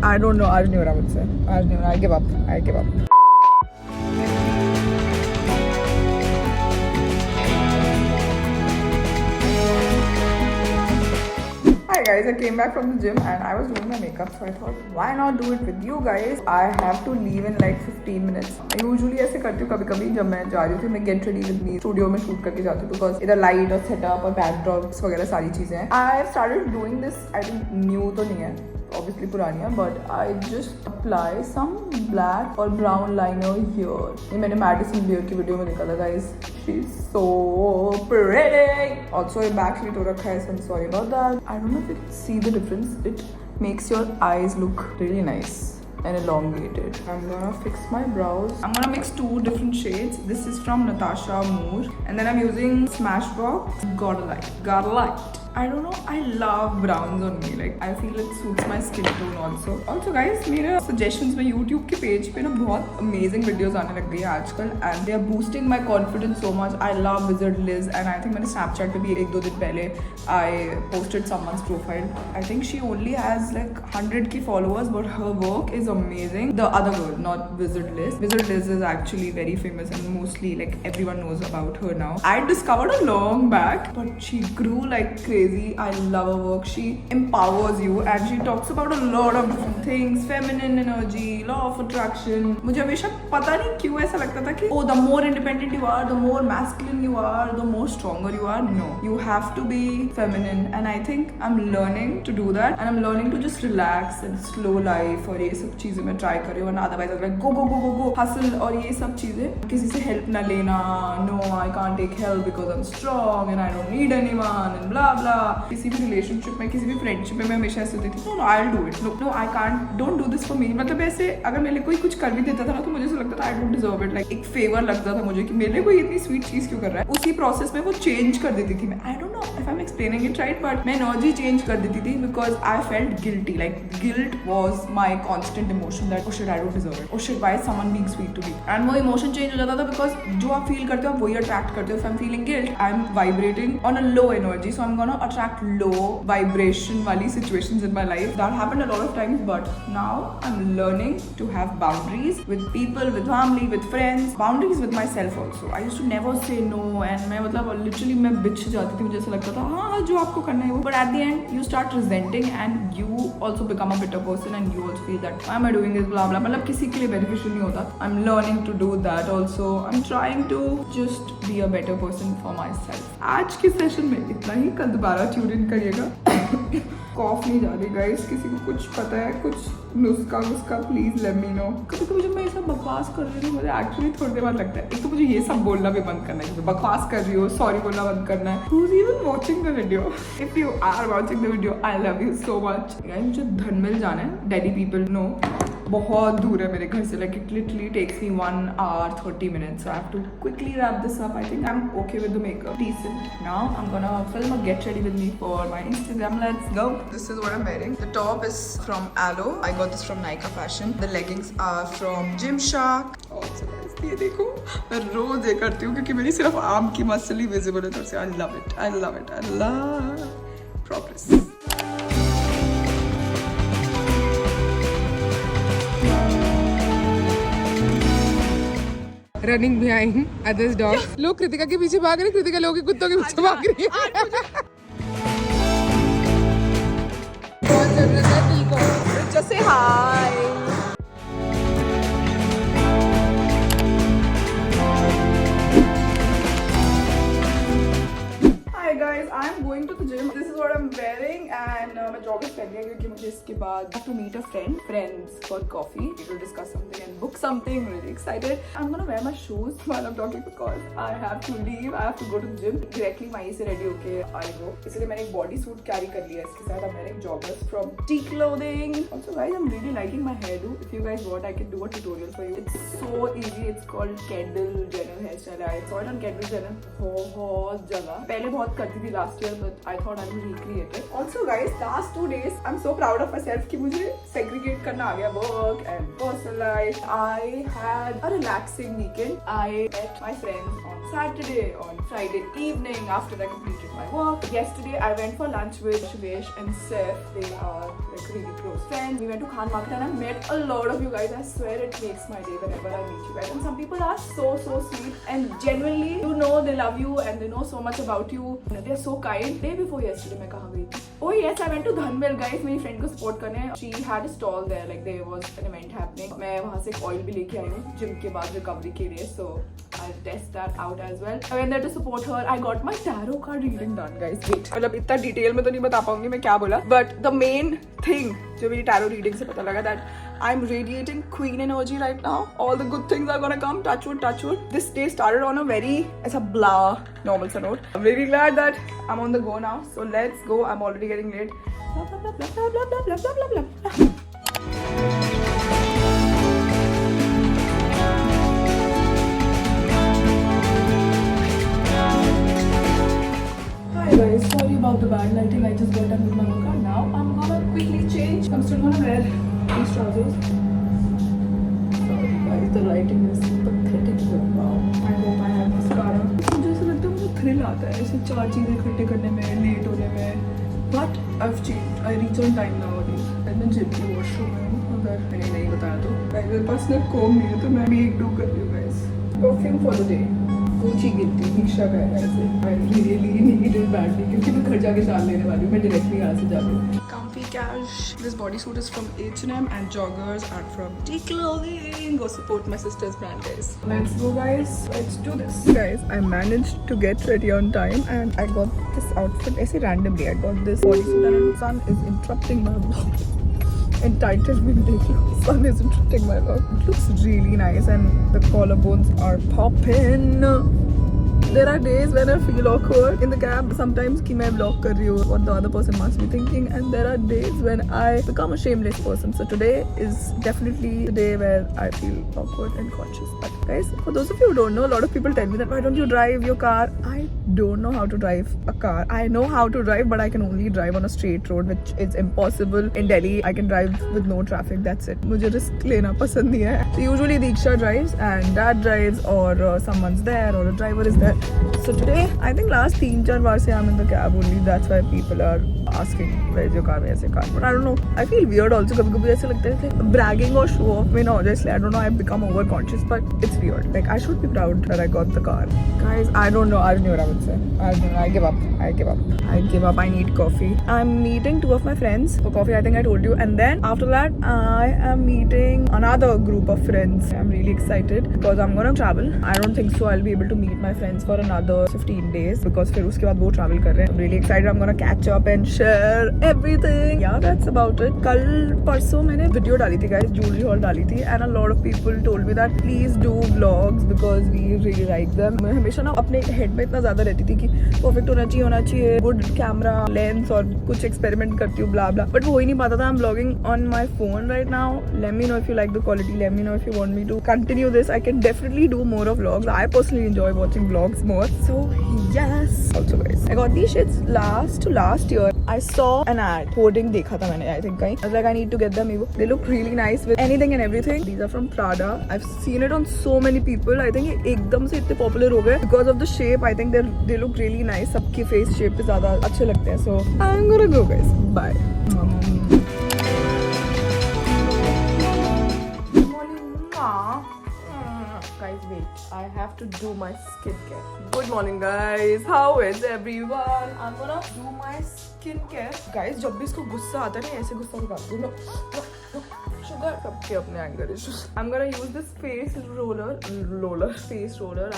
I don't know. आज नहीं हो रहा मुझसे. आज नहीं हो रहा. I give up. I give up. Hi guys, I came back from the gym and I was doing my makeup, so I thought why not do it with you guys. I have to leave in like 15 minutes. I usually ऐसे करती हूँ कभी-कभी जब मैं जा रही थी, मैं get ready with me studio में शूट करके जाती हूँ because इधर लाइट और सेटअप और बैकड्रॉप्स वगैरह सारी चीजें हैं. I started doing this. I think new तो नहीं है, obviously पुरानी है, but I just apply some black or brown liner here. ये मैंने मैडिसन बियर की वीडियो में देखा था guys. She's so pretty. Also ये back slit हो रखा है, so I'm sorry about that. I don't know if you can see the difference. It makes your eyes look really nice and elongated. I'm gonna fix my brows. I'm gonna mix two different shades. This is from Natasha Moore, and then I'm using Smashbox Gotta Light. I don't know, I love browns on me. Like I feel it suits my skin tone also. Also guys, मेरे suggestions में YouTube के page पे ना बहुत amazing videos आने लग गई हैं आजकल, and they are boosting my confidence so much. I love Wizard Liz, and I think मैंने Snapchat पे भी एक दो दिन पहले I posted someone's profile. I think she only has like 100k followers, but her work is amazing. The other girl, not Wizard Liz. Wizard Liz is actually very famous and mostly like everyone knows about her now. I discovered her long back, but she grew like crazy. I love her work. She empowers you and she talks about a lot of different things, feminine energy, law of attraction. मुझे हमेशा पता नहीं क्यों ऐसा लगता था कि oh, the more independent you are, the more masculine you are, the more stronger you are. No, you have to be feminine, and I think I'm learning to do that, and I'm learning to just relax and slow life और ये सब चीजें मैं try कर रही हूँ. Otherwise I'm like go hustle और ये सब चीजें. किसी से help ना लेना. No, I can't take help because I'm strong and I don't need anyone and blah blah. किसी भी रिलेशनशिप में, किसी भी फ्रेंडशिप में मैं हमेशा ऐसे होती थी, no I will do it, no I can't, don't do this for me. मतलब ऐसे अगर मेरे लिए कोई कुछ कर भी देता था ना, तो मुझे ऐसा लगता था आई डोंट डिजर्व इट. लाइक एक फेवर लगता था मुझे कि मेरे लिए कोई इतनी स्वीट चीज क्यों कर रहा है. उसी प्रोसेस में वो चेंज कर देती थी. मैं I don't know if I am explaining it right, but मैं एनर्जी चेंज कर देती थी because I felt guilty. Like guilt was my constant emotion that oh shit I don't deserve it, oh shit why is someone being sweet to me. And वो emotion change हो जाता था because जो आप feel करते हो आप वही अट्रैक्ट करते हो. If I am feeling guilt, I am vibrating on a low energy, so I am gonna attract low vibration wali situations in my life. That happened a lot of times, but now I'm learning to have boundaries with people, with family, with friends, boundaries with myself also. I used to never say no, and मैं मतलब literally मैं bitch जाती थी. मुझे ऐसा लगता था हाँ जो आपको करना है वो, but at the end you start resenting and you also become a bitter person and you also feel that why am I doing this blah blah. मतलब किसी के लिए beneficial नहीं होता. I'm learning to do that also. I'm trying to just be a better person for myself. आज के session में इतना ही, कल दोबारा ट्यून इन करिएगा. कॉफ नहीं जा रही गाइस. किसी को कुछ पता है, कुछ नुस्खा प्लीज लेट मी नो. कभी कभी जब मैं ये सब बकवास कर रही हूँ मुझे एक्चुअली थोड़ी देर बाद लगता है एक तो मुझे ये सब बोलना भी बंद करना है. बकवास कर रही हो, सॉरी बोलना बंद करना है. Who's even watching the video? If you are watching the video, I love you so much. Guys मुझे धनमिल जाना है. Delhi people know बहुत दूर है मेरे घर से. Like it literally takes me 1 hour 30 minutes. So I have to quickly wrap this up. I think I'm okay with the makeup. Decent. Now I'm gonna film a get ready with me for my Instagram. Let's go. This is what I'm wearing. The top is from Aloe. I got this from Nykaa Fashion. The leggings are from Gymshark. Also guys, ये देखो मैं रोज ये करती हूँ क्योंकि मेरी सिर्फ arm की मसल ही विजिबल है. तो I love it. I love it. I love progress. Running behind others dog. लोग कृतिका के पीछे भाग रहे, कृतिका लोगों के कुत्तों के पीछे भाग रही है. बहुत जरूरत है ठीक हो. Just say hi. Hi guys, I'm going to the gym. This is what I'm wearing and मैं joggers पहन लिया क्योंकि मुझे इसके बाद have to meet a friends for coffee. We will discuss something and book something. Really excited. I'm gonna wear my shoes while I'm talking because I have to leave. I have to go to the gym. Directly वहीं से ready होके I go. इसलिए मैंने एक body suit carry कर लिया. इसके साथ I'm wearing joggers from T Clothing. Also guys, I'm really liking my hairdo. If you guys want, I can do a tutorial for you. It's so easy. It's called Kendall Jenner hairstyle. I saw it on Kendall Jenner बहुत जगह. पहले बहुत करती थी last year, but I thought I would recreate it. Also guys, last 2 days I'm so proud proud of myself कि मुझे segregate करना आ गया work and personal life. I had a relaxing weekend. I met my friends on Saturday, on Friday evening after I completed my work. Yesterday I went for lunch with Shivesh and Seth. They are like really close friends. We went to Khan Market and I met a lot of you guys. I swear it makes my day whenever I meet you guys. And some people are so sweet and genuinely, you know, they love you and they know so much about you. They are so kind. Day before yesterday मैं कहाँ गई थी? Oh yes, I went to Dhanmel guys. मेरी friend को support करने. She had a stall there. Like there was an event happening. मैं वहाँ से oil भी लेके आई हूँ gym के बाद recovery के लिए. So I'll test that out as well. I went there to support her. I got my tarot card reading done, guys. Wait, मतलब इतना डिटेल में तो नहीं बता पाऊंगी मैं क्या बोला. But the main thing जो मेरी tarot reading से पता लगा that I'm radiating queen energy right now. All the good things are gonna come. Touch wood, touch wood. This day started on a very ऐसा blah normal सा note. I'm really glad that I'm on the go now. So let's go. I'm already getting late. Blah blah blah blah blah blah blah blah blah blah. Guys, sorry about the bad lighting. I just got done with my workout. Now I'm gonna quickly change. I'm still gonna wear these trousers. Sorry guys, the lighting is pathetic here. Wow. I hope I have mascara. मुझे ऐसा लगता है मुझे thrill आता है ऐसे चार चीजें इकट्ठे करने में, लेट होने में. But I've changed. I reach on time nowadays. मैं जिम के वॉशरूम में हूँ. अगर मैंने नहीं बताया तो मेरे पास ना कोम नहीं है तो मैं भी एक डू कर रही हूँ guys. Perfume for the day. ऊंची गिनती मीशा का है ऐसे. I really need it badly क्योंकि मैं घर जाके शाल लेने वाली हूँ. मैं डायरेक्टली यहाँ से जा रही हूँ. Comfy cash. This bodysuit is from H&M and joggers are from T-Clothing. Go support my sister's brand, guys. Let's go, guys. Let's do this. Guys, I managed to get ready on time and I got this outfit ऐसे randomly. I got this bodysuit and the sun is interrupting my vlog. Entitlement देख लो. Sun is interrupting my vlog. It looks really nice and the collarbones are popping. There are days when I feel awkward in the cab sometimes कि मैं vlog कर रही हूँ what the other person must be thinking, and there are days when I become a shameless person. So today is definitely the day where I feel awkward and conscious. But guys, for those of you who don't know, a lot of people tell me that why don't you drive your car? I don't know how to drive a car. I know how to drive but I can only drive on a straight road, which is impossible in Delhi. I can drive with no traffic, that's it. मुझे risk लेना पसंद नहीं है. So usually Diksha drives and dad drives or someone's there or a driver is there. So today, I think last 3-4 बार से I'm in the cab only. That's why people are asking where's your car, where's your car. But I don't know. I feel weird also. कभी-कभी ऐसे लगता है like bragging or show off में ना हो जाए इसलिए. I don't know. I've become over conscious, but it's weird. Like I should be proud that I got the car. Guys, I don't know. I don't know what I would say. I don't know. I give up. I give up. I give up. I need coffee. I'm meeting 2 of my friends for coffee. I think I told you. And then after that, I am meeting another group of friends. I'm really excited because I'm gonna travel. I don't think so I'll be able to meet my friends for another 15 days because फिर उसके बाद वो travel कर रहे हैं. I'm really excited. I'm gonna catch up and share everything. Yeah, that's about it. कल परसों मैंने वीडियो डाली थी guys, jewelry haul डाली थी and a lot of people told me that please do vlogs because we really like them. मैं हमेशा ना अपने head में इतना ज़्यादा रहती थी कि perfect होना चाहिए, good camera, lens और कुछ experiment करती हूँ blah blah. But वो हो ही नहीं पाता था. I'm vlogging on my phone right now. Let me know if you like the quality. Let me know if you want me to continue this. I can definitely do more of vlogs. I personally enjoy watching vlogs more. So yes. Also guys, I got these shits last year. I saw an ad. Hoarding देखा था मैंने I think कहीं. I was like I need to get them. They look really nice with anything and everything. These are from Prada. I've seen it on so many people. I think ये एकदम से इतने popular हो गए because of the shape. I think they look really nice. सबकी face shape पे ज़्यादा अच्छे लगते हैं. So I'm gonna go guys. Bye. Guys, wait. I have to do my skincare. Good morning, guys. How is everyone? I'm gonna do my skincare. Guys, जब भी इसको गुस्सा आता है ना ऐसे गुस्सा निकाल दूँ. Sugar. सबके अपने anger issues. I'm gonna use this face roller.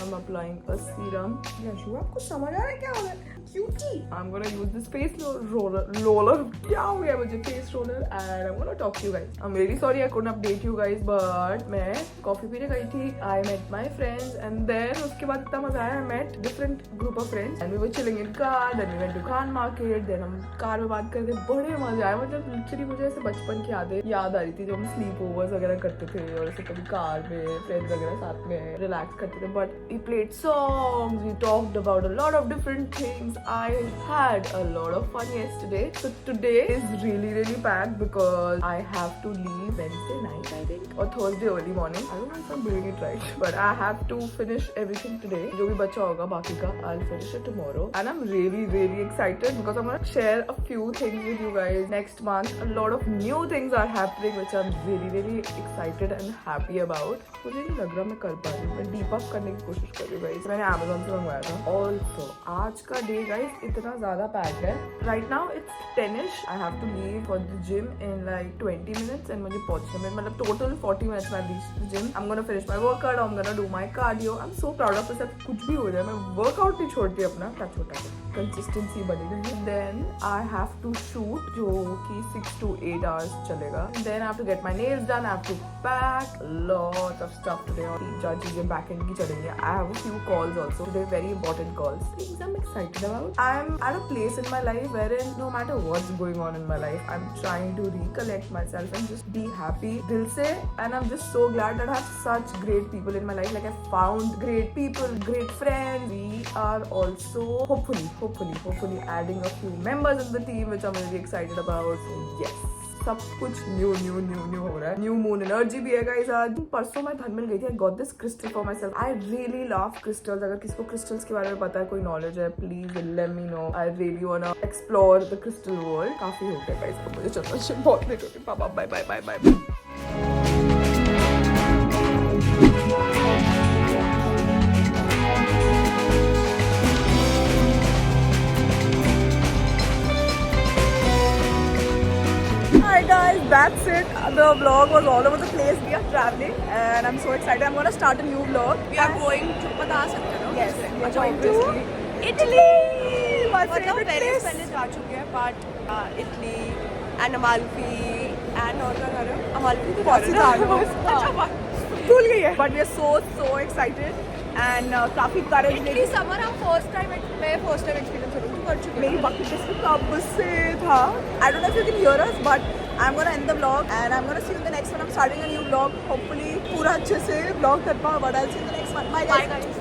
I'm applying a serum. Yeshu आपको समझ आ रहा है क्या हो रहा है? Cutie. I'm gonna use this face roller. क्या हो गया मुझे face roller and I'm gonna talk to you guys. I'm really sorry I couldn't update you guys, but मैं coffee पीने गई थी. I met my friends and then उसके बाद इतना मजा आया. I met different group of friends and we were chilling in car. Then we went to Khan Market. Then हम कार में बात करते बड़े मजे आए. मतलब literally मुझे ऐसे बचपन की यादें याद आ रही थी जो हम स्लीप ओवर्स वगैरह करते थे और ऐसे कभी कार में फ्रेंड्स वगैरह साथ में रिलैक्स करते थे. But we played songs, we talked about a lot of different things. I had a lot of fun yesterday. So today is really packed because I have to leave Wednesday night, I think, or Thursday early morning. I don't know if I'm doing it right, but I have to finish everything today. जो भी बचा होगा बाकी का, I'll finish it tomorrow. And I'm really excited because I'm gonna share a few things with you guys next month. A lot of new things are happening which I'm really excited and happy about. मुझे नहीं लग रहा मैं कर पा रही हूँ. मैं डीप अप करने की कोशिश कर रही हूँ guys. मैंने Amazon से मंगवाया था. Also आज का डे guys इतना ज़्यादा पैक्ड है. Right now it's 10ish. I have to leave for the gym in like 20 minutes and मुझे पहुंचने में मतलब total 40 minutes में reach the gym. I'm gonna finish my workout. I'm gonna do my cardio. I'm so proud of myself. कुछ भी हो जाए मैं workout नहीं छोड़ती अपना. क्या छोटा है कंसिस्टेंसी बनी रही. Then I have to shoot जो कि 6 to 8 hours चलेगा. Then I have to get my nails done. I have to pack a lot of stuff today. और 3-4 चीजें back end की चलेंगी. I have a few calls also today, very important calls. Things I'm excited about. I'm at a place in my life wherein no matter what's going on in my life, I'm trying to recollect myself and just be happy dil se. And I'm just so glad that I have such great people in my life. Like I found great people, great friends. We are also hopefully adding a few members in the team, which I'm really excited about. So yes, सब कुछ new हो रहा है. New moon energy भी है guys. आज परसों मैं धन मिल गई थी. I got this crystal for my self. I really love crystals. अगर किसी को क्रिस्टल्स के बारे में पता है, कोई नॉलेज है, please let me know. I really वांना explore the crystal world. काफी हो गया गाइस, मुझे चलना बहुत लेट हो गई. पापा bye. Hi guys, that's it. The vlog was all over the place. We are traveling and I'm so excited. I'm gonna start a new vlog. We are going to बता सकते हो? Yes, we are going to Italy. My मतलब favorite Paris place. पहले जा चुके हैं, but Italy and Amalfi and और क्या कर रहे हो? अमाल्फी तो अच्छा भूल गई है. But we are so excited and काफी courage इटली समर हम फर्स्ट टाइम एक्सपीरियंस करूँ. तू कर चुकी है? मेरी bucket list में कब से था. I don't know if you can hear us, but I'm gonna end the vlog and I'm gonna see you in the next one. I'm starting a new vlog. Hopefully पूरा अच्छे से vlog कर पाऊँ. But I'll see you in the next one. Bye guys.